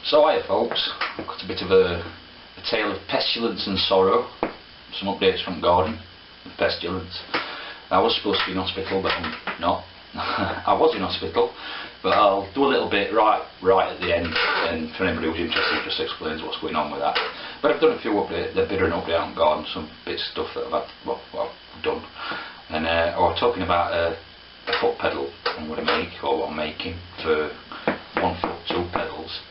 So hiya folks, I've got a bit of a tale of pestilence and sorrow, some updates from garden with pestilence. I was supposed to be in hospital but I'm not. I was in hospital, but I'll do a little bit right at the end, and for anybody who's interested it just explains what's going on with that. But I've done a few updates, a bit of an update on garden, some bits of stuff that I've had, well, I've done. And I was talking about a foot pedal I'm going to make, or what I'm making for 1 foot 2 pedals.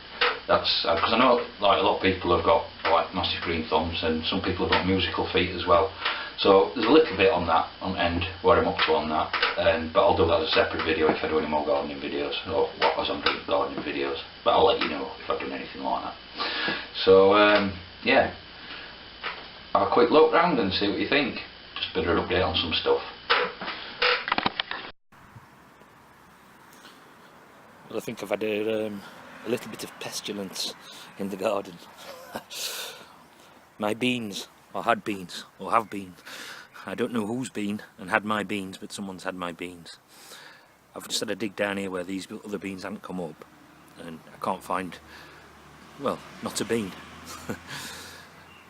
That's because I know like a lot of people have got like massive green thumbs, and some people have got musical feet as well. So there's a little bit on that on end where I'm up to on that, but I'll do that as a separate video if I do any more gardening videos, or what as I'm doing gardening videos. But I'll let you know if I've done anything like that. So yeah, have a quick look round and see what you think. Just a bit of an update on some stuff. Well, I think I've had a little bit of pestilence in the garden. My beans, or had beans, or have been. I don't know who's been and had my beans, but someone's had my beans. I've just had a dig down here where these other beans haven't come up, and I can't find, well, not a bean.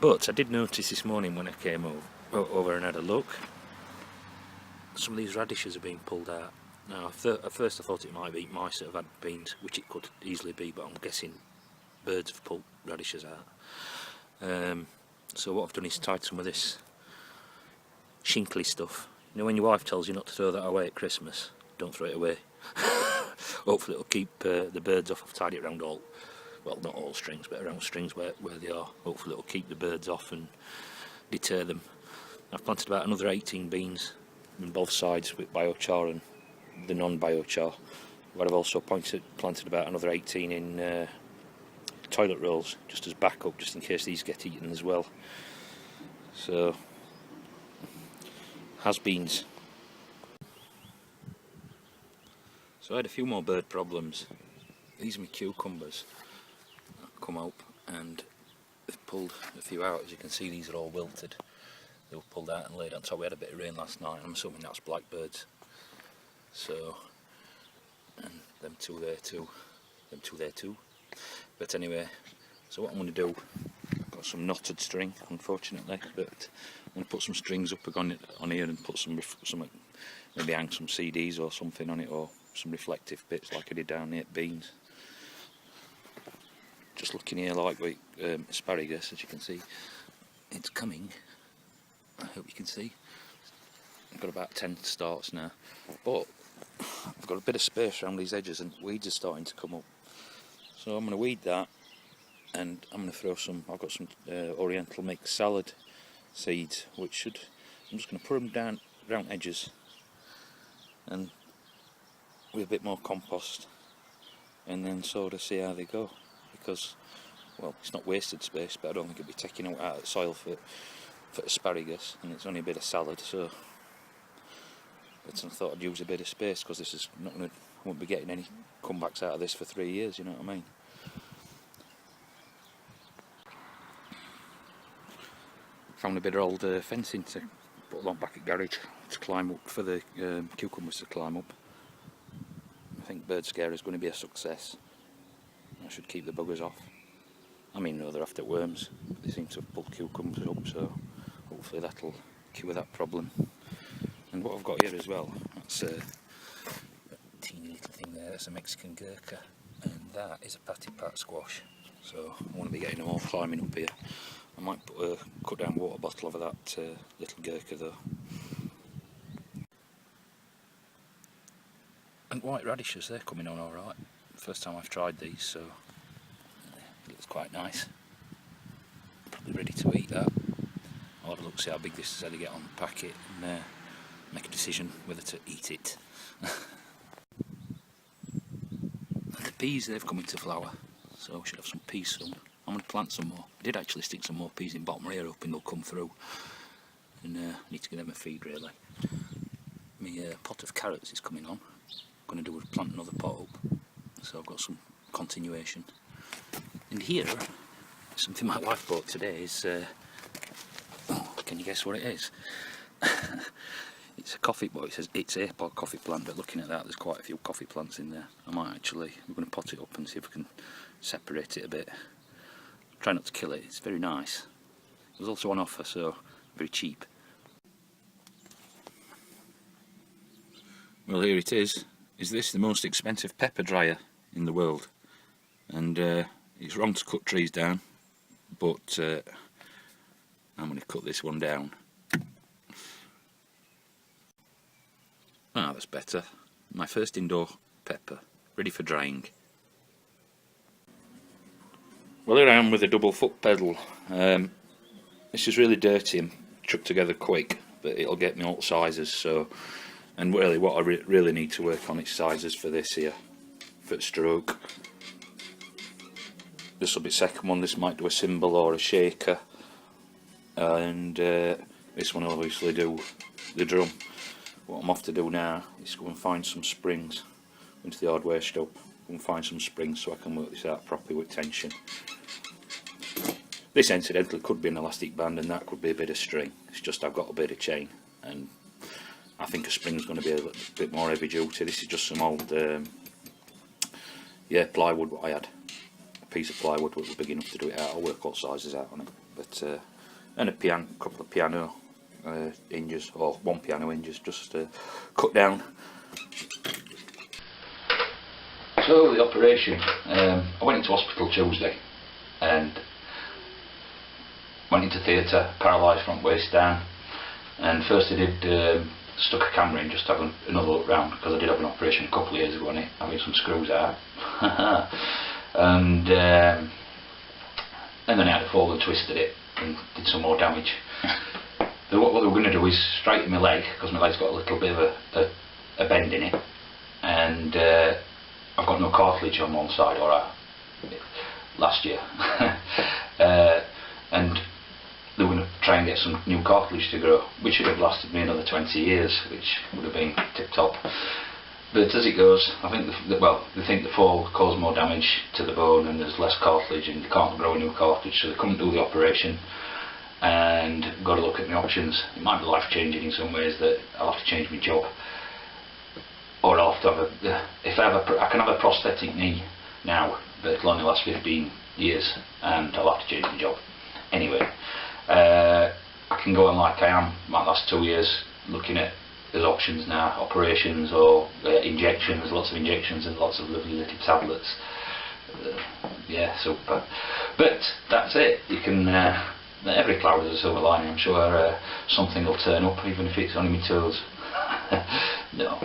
But I did notice this morning when I came over and had a look, some of these radishes are being pulled out. Now, at first I thought it might be mice that have had beans, which it could easily be, but I'm guessing birds have pulled radishes out. So what I've done is tied some of this shinkly stuff. You know when your wife tells you not to throw that away at Christmas, don't throw it away. Hopefully it'll keep the birds off. I've tied it around all, well, not all strings, but around strings where they are. Hopefully it'll keep the birds off and deter them. I've planted about another 18 beans on both sides with biochar and the non-biochar, but I've also planted about another 18 in toilet rolls, just as backup, just in case these get eaten as well. So, has-beens. So I had a few more bird problems. These are my cucumbers that come up, and they've pulled a few out. As you can see, these are all wilted. They were pulled out and laid on top. We had a bit of rain last night. I'm assuming that's blackbirds. So, and them two there too. But anyway, so what I'm going to do, I've got some knotted string, unfortunately, but I'm going to put some strings up on here and put some maybe hang some CDs or something on it, or some reflective bits like I did down here at beans. Just looking here like with asparagus, as you can see, it's coming. I hope you can see. I've got about 10 starts now, but I've got a bit of space around these edges and weeds are starting to come up. So I'm going to weed that, and I'm going to throw some, I've got some oriental mixed salad seeds, I'm just going to put them down around edges and with a bit more compost, and then sort of see how they go, because, well, it's not wasted space, but I don't think it'll be taking out of the soil for asparagus, and it's only a bit of salad, so but I thought I'd use a bit of space, because this is not going to, I won't be getting any comebacks out of this for 3 years, you know what I mean. Found a bit of old fencing to put along back at garage to climb up, for the cucumbers to climb up. I think bird scare is going to be a success. I should keep the buggers off. I mean, no, they're after worms, but they seem to have pulled cucumbers up, so hopefully that'll cure that problem. And what I've got here as well, that's a teeny little thing there, that's a Mexican gurkha, and that is a patty pat squash. So I want to be getting them all climbing up here. I might put a cut down water bottle over that little gurkha though. And white radishes, they're coming on alright. First time I've tried these, so it looks quite nice. Probably ready to eat that. I'll have a look, see how big this is, how to get on the packet, and make a decision whether to eat it. The peas, they've come into flower, so we should have some peas soon. I'm going to plant some more. I did actually stick some more peas in bottom here, hoping they'll come through, and I need to give them a feed really. My pot of carrots is coming on. I'm going to plant another pot up, so I've got some continuation. And here, something my wife bought today is, can you guess what it is? It's a coffee, well, it says it's a coffee plant, but looking at that, there's quite a few coffee plants in there. I might actually, we're going to pot it up and see if we can separate it a bit. Try not to kill it, it's very nice. It was also on offer, so very cheap. Well, here it is. Is this the most expensive pepper dryer in the world? And it's wrong to cut trees down, but I'm going to cut this one down. Ah, that's better. My first indoor pepper, ready for drying. Well, here I am with a double foot pedal. This is really dirty and chucked together quick, but it'll get me all sizes. So, and really, what I really need to work on is sizes for this here, for stroke. This will be second one. This might do a cymbal or a shaker, and this one will obviously do the drum. What I'm off to do now is go and find some springs into the hardware shop. Go and find some springs so I can work this out properly with tension. This incidentally could be an elastic band, and that could be a bit of string. It's just I've got a bit of chain, and I think a spring's going to be a little bit more heavy duty. This is just some old plywood what I had. A piece of plywood that was big enough to do it out. I'll work all sizes out on it. But and a couple of piano hinges, or one piano hinges, just cut down. So the operation, I went into hospital Tuesday and went into theatre, paralysed front waist down, and first I did stuck a camera in just to have another look round, because I did have an operation a couple of years ago on it, having some screws out. And then I had a fall and twisted it and did some more damage. What they were going to do is straighten my leg, because my leg's got a little bit of a bend in it, and I've got no cartilage on one side, or last year. And they were going to try and get some new cartilage to grow, which would have lasted me another 20 years, which would have been tip top. But as it goes, I think they think the fall caused more damage to the bone, and there's less cartilage, and you can't grow a new cartilage, so they couldn't do the operation. And got to look at my options. It might be life changing in some ways, that I'll have to change my job, or I'll have to have I can have a prosthetic knee now, but it'll only last 15 years, and I'll have to change my job. Anyway, I can go on like I am, might last 2 years, looking at there's options now, operations or injections, lots of injections and lots of lovely little tablets. Yeah, super. But that's it. You can. Every cloud has a silver lining. I'm sure something will turn up, even if it's only my toes. No.